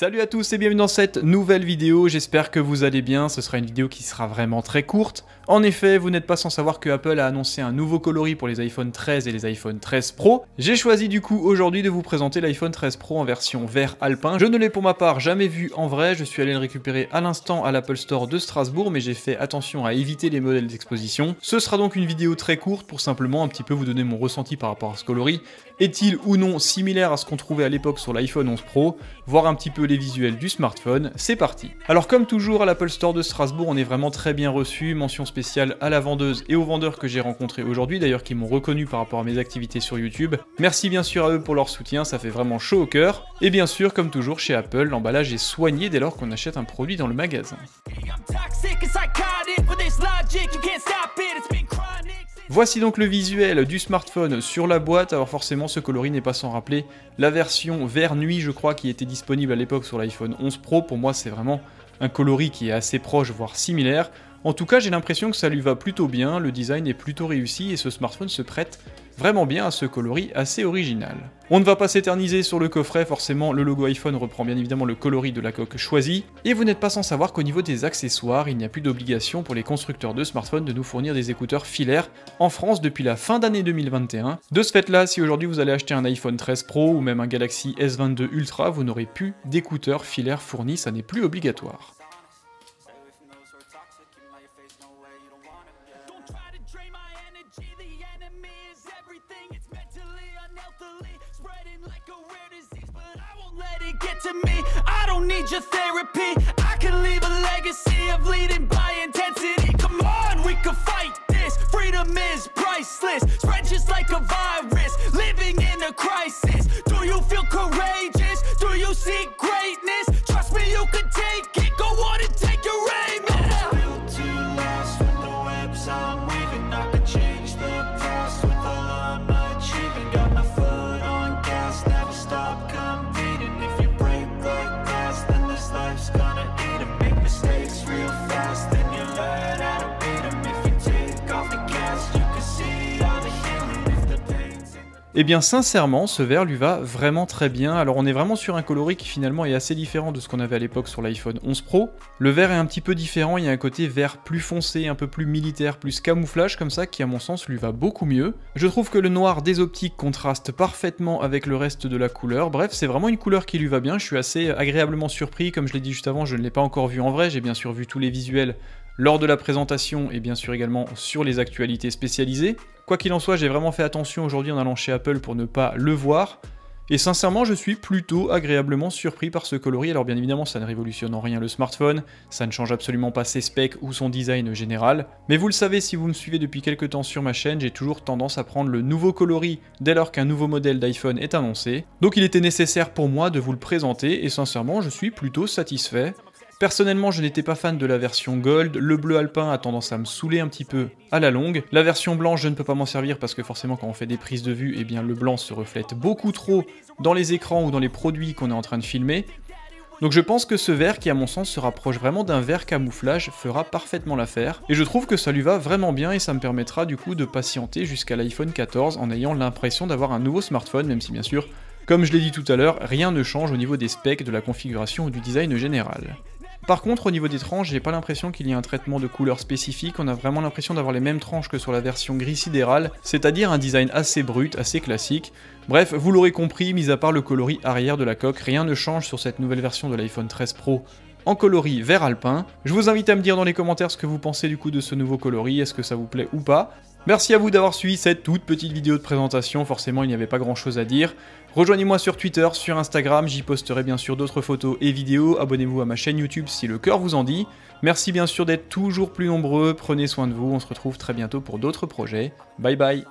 Salut à tous et bienvenue dans cette nouvelle vidéo, j'espère que vous allez bien, ce sera une vidéo qui sera vraiment très courte. En effet, vous n'êtes pas sans savoir que Apple a annoncé un nouveau coloris pour les iPhone 13 et les iPhone 13 Pro. J'ai choisi du coup aujourd'hui de vous présenter l'iPhone 13 Pro en version vert alpin. Je ne l'ai pour ma part jamais vu en vrai, je suis allé le récupérer à l'instant à l'Apple Store de Strasbourg, mais j'ai fait attention à éviter les modèles d'exposition. Ce sera donc une vidéo très courte pour simplement un petit peu vous donner mon ressenti par rapport à ce coloris. Est-il ou non similaire à ce qu'on trouvait à l'époque sur l'iPhone 11 Pro, voir un petit peu les visuels du smartphone, c'est parti. Alors comme toujours à l'Apple Store de Strasbourg, on est vraiment très bien reçu, mention spéciale à la vendeuse et aux vendeurs que j'ai rencontrés aujourd'hui, d'ailleurs qui m'ont reconnu par rapport à mes activités sur YouTube. Merci bien sûr à eux pour leur soutien, ça fait vraiment chaud au cœur. Et bien sûr, comme toujours chez Apple, l'emballage est soigné dès lors qu'on achète un produit dans le magasin. Voici donc le visuel du smartphone sur la boîte, alors forcément ce coloris n'est pas sans rappeler la version vert nuit je crois qui était disponible à l'époque sur l'iPhone 11 Pro, pour moi c'est vraiment un coloris qui est assez proche voire similaire. En tout cas j'ai l'impression que ça lui va plutôt bien, le design est plutôt réussi et ce smartphone se prête vraiment bien à ce coloris assez original. On ne va pas s'éterniser sur le coffret, forcément le logo iPhone reprend bien évidemment le coloris de la coque choisie, et vous n'êtes pas sans savoir qu'au niveau des accessoires, il n'y a plus d'obligation pour les constructeurs de smartphones de nous fournir des écouteurs filaires en France depuis la fin d'année 2021. De ce fait là, si aujourd'hui vous allez acheter un iPhone 13 Pro ou même un Galaxy S22 Ultra, vous n'aurez plus d'écouteurs filaires fournis, ça n'est plus obligatoire. To me, I don't need your therapy. I can leave a legacy of leading by intensity. Come on, we can fight this. Freedom is priceless. Spread just like a virus. Living in a crisis. Do you feel courageous? Do you seek greatness? Trust me, you can take it. Go on and take your aim. I'm built to last with the webs I'm weaving. I can change the past with all I'm achieving. Got my foot on gas, never stop competing. If you break like glass, then this life's gonna eat 'em. Make mistakes real fast, then you learn how to beat 'em. If you take off the gas, you can see all the healing. If the pain's in the... Eh bien sincèrement, ce vert lui va vraiment très bien, alors on est vraiment sur un coloris qui finalement est assez différent de ce qu'on avait à l'époque sur l'iPhone 11 Pro. Le vert est un petit peu différent, il y a un côté vert plus foncé, un peu plus militaire, plus camouflage comme ça, qui à mon sens lui va beaucoup mieux. Je trouve que le noir des optiques contraste parfaitement avec le reste de la couleur, bref c'est vraiment une couleur qui lui va bien, je suis assez agréablement surpris, comme je l'ai dit juste avant, je ne l'ai pas encore vu en vrai, j'ai bien sûr vu tous les visuels lors de la présentation et bien sûr également sur les actualités spécialisées. Quoi qu'il en soit, j'ai vraiment fait attention aujourd'hui en allant chez Apple pour ne pas le voir. Et sincèrement, je suis plutôt agréablement surpris par ce coloris. Alors bien évidemment, ça ne révolutionne en rien le smartphone, ça ne change absolument pas ses specs ou son design général. Mais vous le savez, si vous me suivez depuis quelques temps sur ma chaîne, j'ai toujours tendance à prendre le nouveau coloris dès lors qu'un nouveau modèle d'iPhone est annoncé. Donc il était nécessaire pour moi de vous le présenter et sincèrement, je suis plutôt satisfait. Personnellement, je n'étais pas fan de la version Gold, le bleu alpin a tendance à me saouler un petit peu à la longue. La version blanche, je ne peux pas m'en servir parce que forcément quand on fait des prises de vue, eh bien le blanc se reflète beaucoup trop dans les écrans ou dans les produits qu'on est en train de filmer. Donc je pense que ce vert, qui à mon sens se rapproche vraiment d'un vert camouflage, fera parfaitement l'affaire. Et je trouve que ça lui va vraiment bien et ça me permettra du coup de patienter jusqu'à l'iPhone 14 en ayant l'impression d'avoir un nouveau smartphone, même si bien sûr, comme je l'ai dit tout à l'heure, rien ne change au niveau des specs, de la configuration ou du design général. Par contre, au niveau des tranches, j'ai pas l'impression qu'il y ait un traitement de couleur spécifique, on a vraiment l'impression d'avoir les mêmes tranches que sur la version gris sidéral, c'est-à-dire un design assez brut, assez classique. Bref, vous l'aurez compris, mis à part le coloris arrière de la coque, rien ne change sur cette nouvelle version de l'iPhone 13 Pro en coloris vert alpin. Je vous invite à me dire dans les commentaires ce que vous pensez du coup de ce nouveau coloris, est-ce que ça vous plaît ou pas. Merci à vous d'avoir suivi cette toute petite vidéo de présentation, forcément il n'y avait pas grand chose à dire. Rejoignez-moi sur Twitter, sur Instagram, j'y posterai bien sûr d'autres photos et vidéos, abonnez-vous à ma chaîne YouTube si le cœur vous en dit. Merci bien sûr d'être toujours plus nombreux, prenez soin de vous, on se retrouve très bientôt pour d'autres projets. Bye bye.